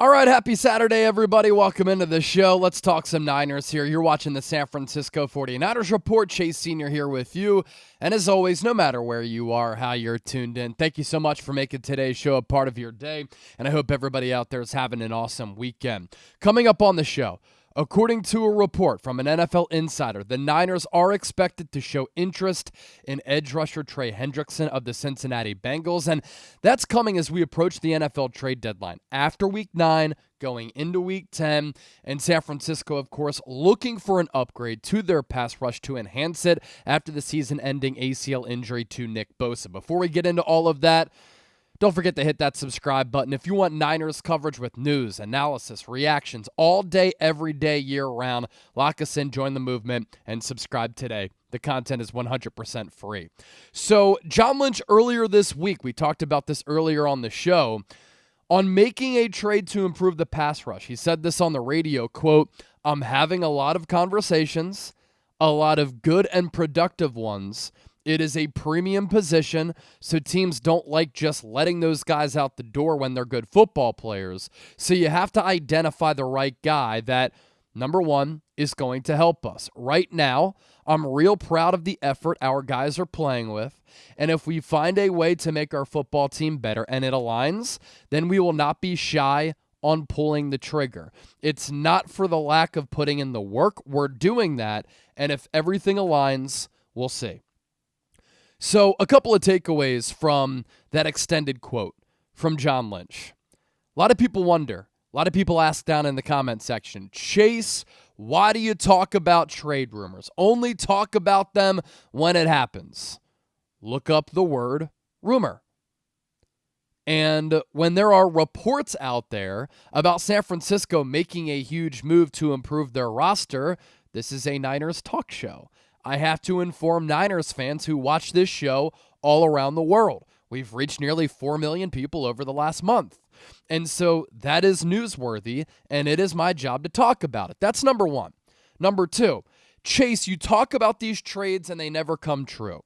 All right, happy Saturday, everybody. Welcome into the show. Let's talk some Niners here. You're watching the San Francisco 49ers Report. Chase Sr. here with you. And as always, no matter where you are, how you're tuned in, thank you so much for making today's show a part of your day. And I hope everybody out there is having an awesome weekend. Coming up on the show, according to a report from an NFL insider, the Niners are expected to show interest in edge rusher Trey Hendrickson of the Cincinnati Bengals, and that's coming as we approach the NFL trade deadline. After Week 9, going into Week 10, and San Francisco, of course, looking for an upgrade to their pass rush to enhance it after the season-ending ACL injury to Nick Bosa. Before we get into all of that, don't forget to hit that subscribe button. If you want Niners coverage with news, analysis, reactions all day, every day, year-round, lock us in, join the movement, and subscribe today. The content is 100% free. So, John Lynch earlier this week, we talked about this earlier on the show, on making a trade to improve the pass rush. He said this on the radio, quote, "I'm having a lot of conversations, a lot of good and productive ones. It is a premium position, so teams don't like just letting those guys out the door when they're good football players. So you have to identify the right guy that, number one, is going to help us. Right now, I'm real proud of the effort our guys are playing with, and if we find a way to make our football team better and it aligns, then we will not be shy on pulling the trigger. It's not for the lack of putting in the work. We're doing that, and if everything aligns, we'll see." So a couple of takeaways from that extended quote from John Lynch. A lot of people wonder, a lot of people ask down in the comment section, Chase, why do you talk about trade rumors? Only talk about them when it happens. Look up the word rumor. And when there are reports out there about San Francisco making a huge move to improve their roster, this is a Niners talk show. I have to inform Niners fans who watch this show all around the world. We've reached nearly 4 million people over the last month. And so that is newsworthy, and it is my job to talk about it. That's number one. Number two, Chase, you talk about these trades and they never come true.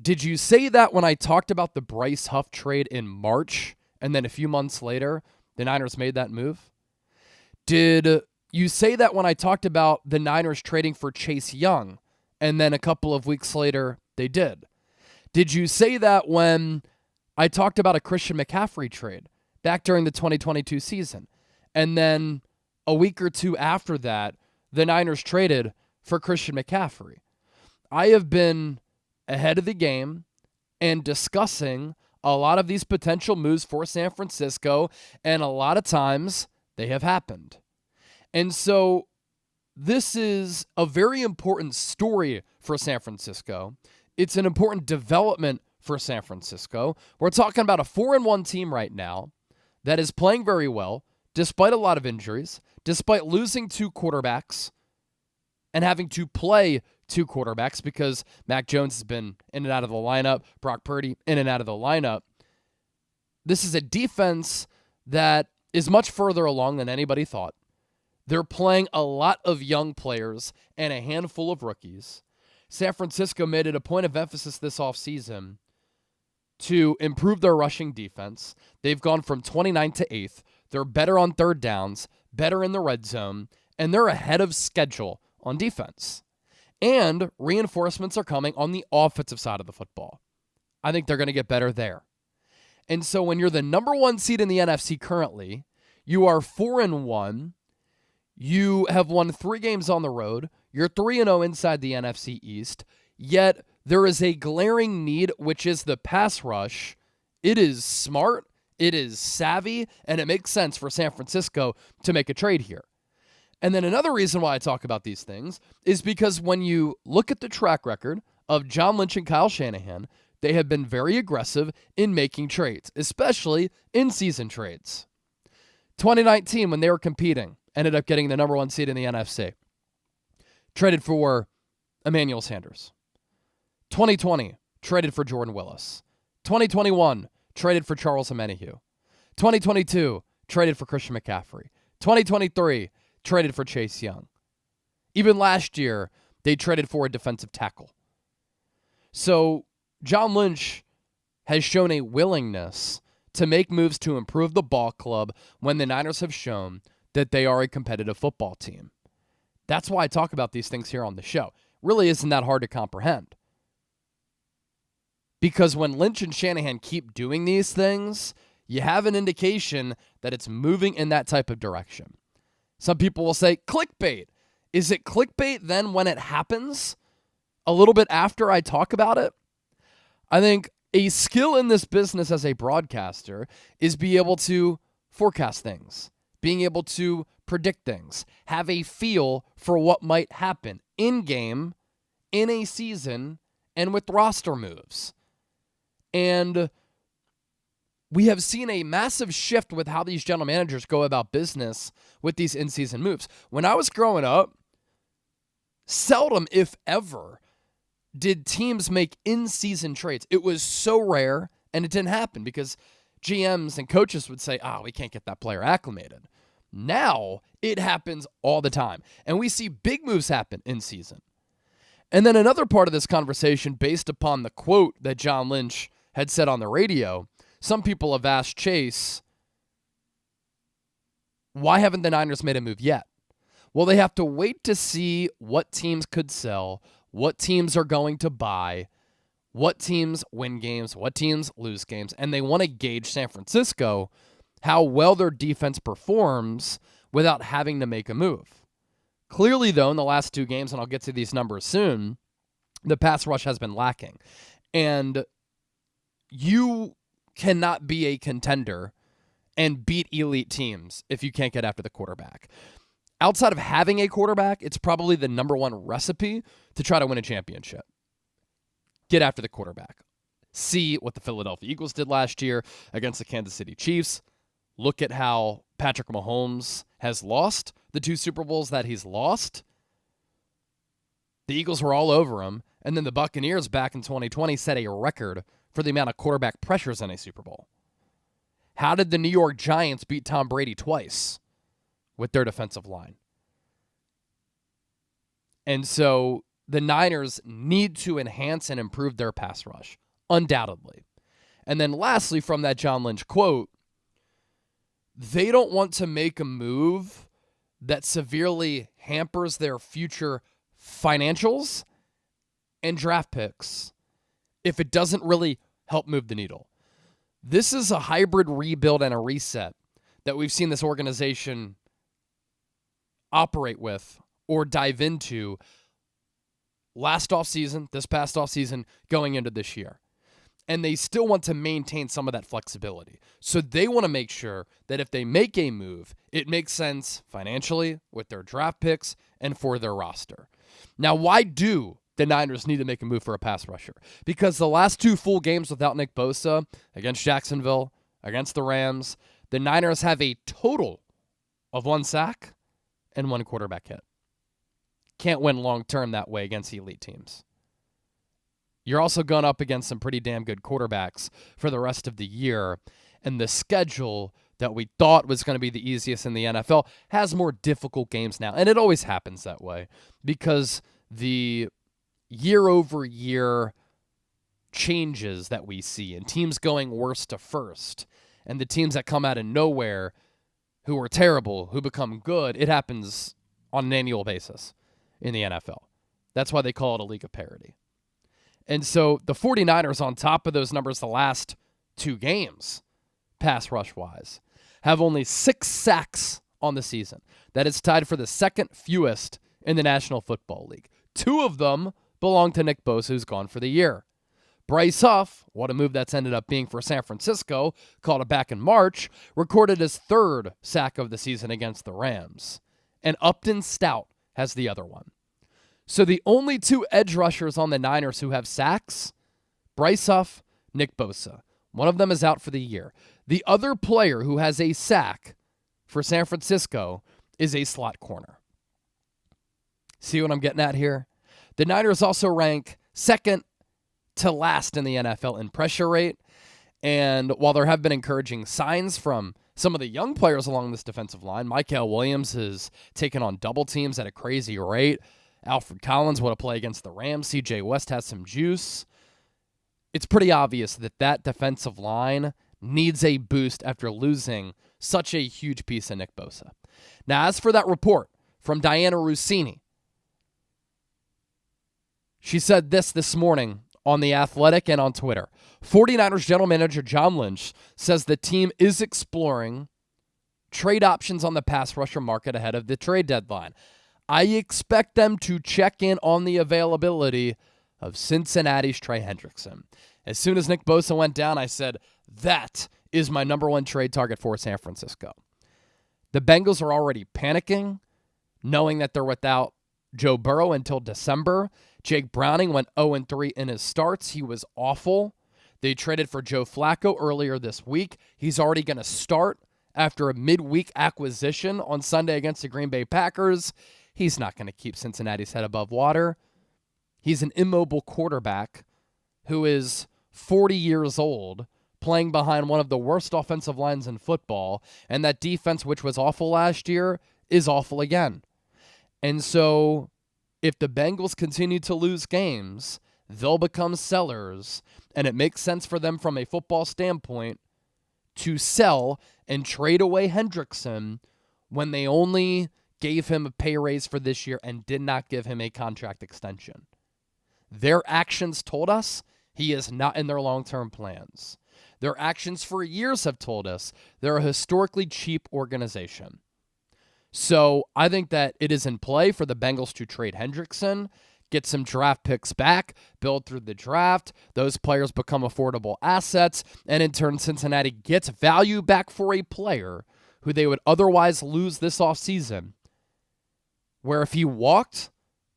Did you say that when I talked about the Bryce Huff trade in March, and then a few months later, the Niners made that move? Did you say that when I talked about the Niners trading for Chase Young, and then a couple of weeks later, they did? Did you say that when I talked about a Christian McCaffrey trade back during the 2022 season, and then a week or two after that, the Niners traded for Christian McCaffrey? I have been ahead of the game and discussing a lot of these potential moves for San Francisco, and a lot of times they have happened. And so this is a very important story for San Francisco. It's an important development for San Francisco. We're talking about a 4-1 team right now that is playing very well, despite a lot of injuries, despite losing 2 quarterbacks and having to play 2 quarterbacks because Mac Jones has been in and out of the lineup, Brock Purdy in and out of the lineup. This is a defense that is much further along than anybody thought. They're playing a lot of young players and a handful of rookies. San Francisco made it a point of emphasis this offseason to improve their rushing defense. They've gone from 29th to 8th. They're better on third downs, better in the red zone, and they're ahead of schedule on defense. And reinforcements are coming on the offensive side of the football. I think they're going to get better there. And so when you're the number 1 seed in the NFC currently, you are 4-1. You have won 3 games on the road. You're 3-0 inside the NFC East. Yet there is a glaring need, which is the pass rush. It is smart, it is savvy, and it makes sense for San Francisco to make a trade here. And then another reason why I talk about these things is because when you look at the track record of John Lynch and Kyle Shanahan, they have been very aggressive in making trades, especially in-season trades. 2019, when they were competing, ended up getting the number 1 seed in the NFC. Traded for Emmanuel Sanders. 2020, traded for Jordan Willis. 2021, traded for Charles Omenihu. 2022, traded for Christian McCaffrey. 2023, traded for Chase Young. Even last year, they traded for a defensive tackle. So John Lynch has shown a willingness to make moves to improve the ball club when the Niners have shown that they are a competitive football team. That's why I talk about these things here on the show. Really isn't that hard to comprehend. Because when Lynch and Shanahan keep doing these things, you have an indication that it's moving in that type of direction. Some people will say, clickbait. Is it clickbait then when it happens? A little bit after I talk about it? I think a skill in this business as a broadcaster is be able to forecast things, being able to predict things, have a feel for what might happen in game, in a season, and with roster moves. And we have seen a massive shift with how these general managers go about business with these in-season moves. When I was growing up, seldom, if ever, did teams make in-season trades. It was so rare, and it didn't happen because GMs and coaches would say, we can't get that player acclimated. Now, it happens all the time, and we see big moves happen in season. And then another part of this conversation, based upon the quote that John Lynch had said on the radio, some people have asked Chase, why haven't the Niners made a move yet? Well, they have to wait to see what teams could sell, what teams are going to buy, what teams win games, what teams lose games, and they want to gauge San Francisco, how well their defense performs without having to make a move. Clearly, though, in the last 2 games, and I'll get to these numbers soon, the pass rush has been lacking. And you cannot be a contender and beat elite teams if you can't get after the quarterback. Outside of having a quarterback, it's probably the number one recipe to try to win a championship. Get after the quarterback. See what the Philadelphia Eagles did last year against the Kansas City Chiefs. Look at how Patrick Mahomes has lost the 2 Super Bowls that he's lost. The Eagles were all over him, and then the Buccaneers back in 2020 set a record for the amount of quarterback pressures in a Super Bowl. How did the New York Giants beat Tom Brady twice? With their defensive line. And so the Niners need to enhance and improve their pass rush, undoubtedly. And then lastly, from that John Lynch quote, they don't want to make a move that severely hampers their future financials and draft picks if it doesn't really help move the needle. This is a hybrid rebuild and a reset that we've seen this organization operate with or dive into last offseason, this past offseason, going into this year. And they still want to maintain some of that flexibility. So they want to make sure that if they make a move, it makes sense financially with their draft picks and for their roster. Now, why do the Niners need to make a move for a pass rusher? Because the last 2 full games without Nick Bosa, against Jacksonville, against the Rams, the Niners have a total of 1 sack and 1 quarterback hit. Can't win long-term that way against elite teams. You're also going up against some pretty damn good quarterbacks for the rest of the year, and the schedule that we thought was going to be the easiest in the NFL has more difficult games now, and it always happens that way because the year-over-year changes that we see and teams going worst to first and the teams that come out of nowhere who are terrible, who become good, it happens on an annual basis in the NFL. That's why they call it a league of parity. And so the 49ers, on top of those numbers the last 2 games, pass rush-wise, have only 6 sacks on the season. That is tied for the second fewest in the National Football League. 2 of them belong to Nick Bosa, who's gone for the year. Bryce Huff, what a move that's ended up being for San Francisco, called it back in March, recorded his 3rd sack of the season against the Rams. And Upton Stout has the other one. So the only 2 edge rushers on the Niners who have sacks, Bryce Huff, Nick Bosa. One of them is out for the year. The other player who has a sack for San Francisco is a slot corner. See what I'm getting at here? The Niners also rank 2nd to last in the NFL in pressure rate. And while there have been encouraging signs from some of the young players along this defensive line, Mikael Williams has taken on double teams at a crazy rate. Alfred Collins, what a play against the Rams. CJ West has some juice. It's pretty obvious that that defensive line needs a boost after losing such a huge piece of Nick Bosa. Now, as for that report from Diana Rossini, she said this morning on The Athletic and on Twitter. 49ers general manager John Lynch says the team is exploring trade options on the pass rusher market ahead of the trade deadline. I expect them to check in on the availability of Cincinnati's Trey Hendrickson. As soon as Nick Bosa went down, I said, that is my number one trade target for San Francisco. The Bengals are already panicking, knowing that they're without Joe Burrow until December. Jake Browning went 0-3 in his starts. He was awful. They traded for Joe Flacco earlier this week. He's already going to start after a midweek acquisition on Sunday against the Green Bay Packers. He's not going to keep Cincinnati's head above water. He's an immobile quarterback who is 40 years old, playing behind one of the worst offensive lines in football, and that defense, which was awful last year, is awful again. And so if the Bengals continue to lose games, they'll become sellers, and it makes sense for them from a football standpoint to sell and trade away Hendrickson when they only gave him a pay raise for this year and did not give him a contract extension. Their actions told us he is not in their long-term plans. Their actions for years have told us they're a historically cheap organization. So I think that it is in play for the Bengals to trade Hendrickson, get some draft picks back, build through the draft. Those players become affordable assets, and in turn, Cincinnati gets value back for a player who they would otherwise lose this offseason, where if he walked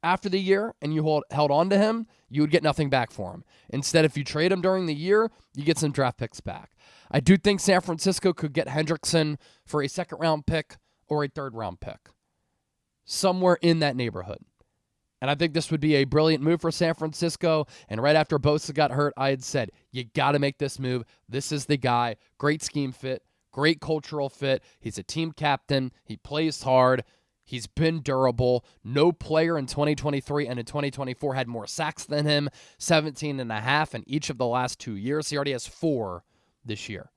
after the year and you held on to him, you would get nothing back for him. Instead, if you trade him during the year, you get some draft picks back. I do think San Francisco could get Hendrickson for a second-round pick or a third-round pick, somewhere in that neighborhood. And I think this would be a brilliant move for San Francisco. And right after Bosa got hurt, I had said, you got to make this move. This is the guy. Great scheme fit, great cultural fit. He's a team captain. He plays hard. He's been durable. No player in 2023 and in 2024 had more sacks than him, 17 and a half in each of the last 2 years. He already has 4 this year.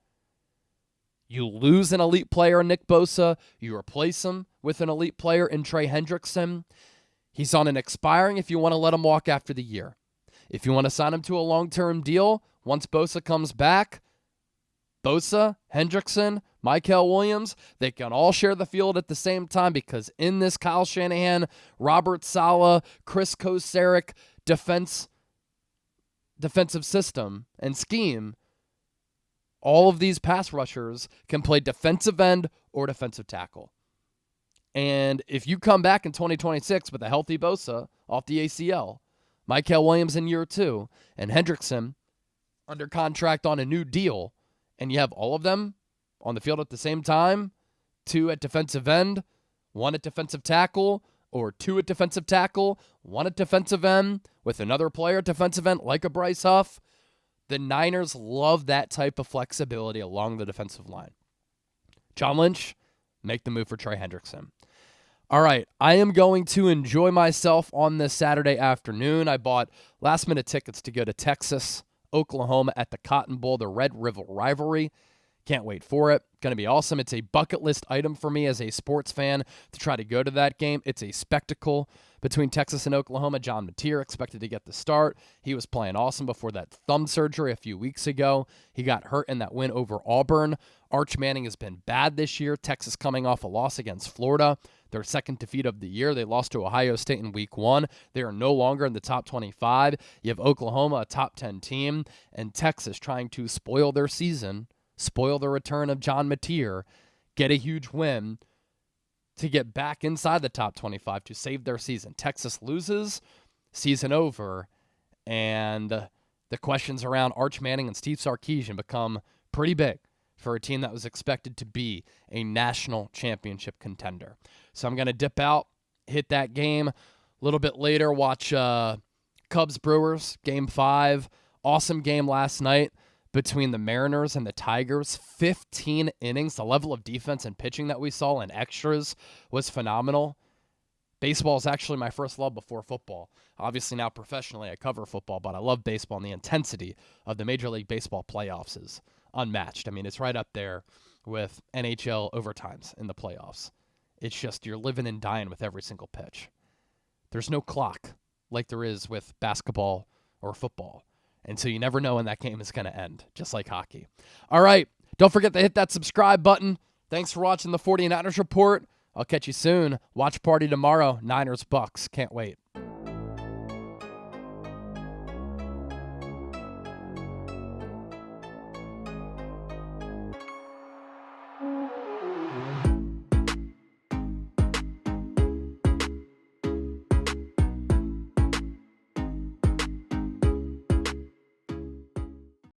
You lose an elite player in Nick Bosa. You replace him with an elite player in Trey Hendrickson. He's on an expiring if you want to let him walk after the year. If you want to sign him to a long-term deal, once Bosa comes back, Bosa, Hendrickson, Mykel Williams, they can all share the field at the same time because in this Kyle Shanahan, Robert Saleh, Chris Kocurek defensive system and scheme, all of these pass rushers can play defensive end or defensive tackle. And if you come back in 2026 with a healthy Bosa off the ACL, Mykel Williams in year 2, and Hendrickson under contract on a new deal, and you have all of them on the field at the same time, 2 at defensive end, 1 at defensive tackle, or 2 at defensive tackle, 1 at defensive end, with another player at defensive end like a Bryce Huff, the Niners love that type of flexibility along the defensive line. John Lynch, make the move for Trey Hendrickson. All right, I am going to enjoy myself on this Saturday afternoon. I bought last-minute tickets to go to Texas, Oklahoma at the Cotton Bowl, the Red River rivalry. Can't wait for it. Going to be awesome. It's a bucket list item for me as a sports fan to try to go to that game. It's a spectacle between Texas and Oklahoma. John Mateer expected to get the start. He was playing awesome before that thumb surgery a few weeks ago. He got hurt in that win over Auburn. Arch Manning has been bad this year. Texas coming off a loss against Florida, their second defeat of the year. They lost to Ohio State in week 1. They are no longer in the top 25. You have Oklahoma, a top 10 team, and Texas trying to spoil their season, spoil the return of John Mateer, get a huge win to get back inside the top 25 to save their season. Texas loses, season over, and the questions around Arch Manning and Steve Sarkisian become pretty big for a team that was expected to be a national championship contender. So I'm going to dip out, hit that game. A little bit later, watch Cubs-Brewers, Game 5. Awesome game last night between the Mariners and the Tigers. 15 innings. The level of defense and pitching that we saw in extras was phenomenal. Baseball is actually my first love before football. Obviously now professionally I cover football, but I love baseball, and the intensity of the Major League Baseball playoffs is unmatched. I mean, it's right up there with NHL overtimes in the playoffs. It's just you're living and dying with every single pitch. There's no clock like there is with basketball or football. And so you never know when that game is going to end, just like hockey. All right, don't forget to hit that subscribe button. Thanks for watching the 49ers Report. I'll catch you soon. Watch party tomorrow. Niners Bucks. Can't wait.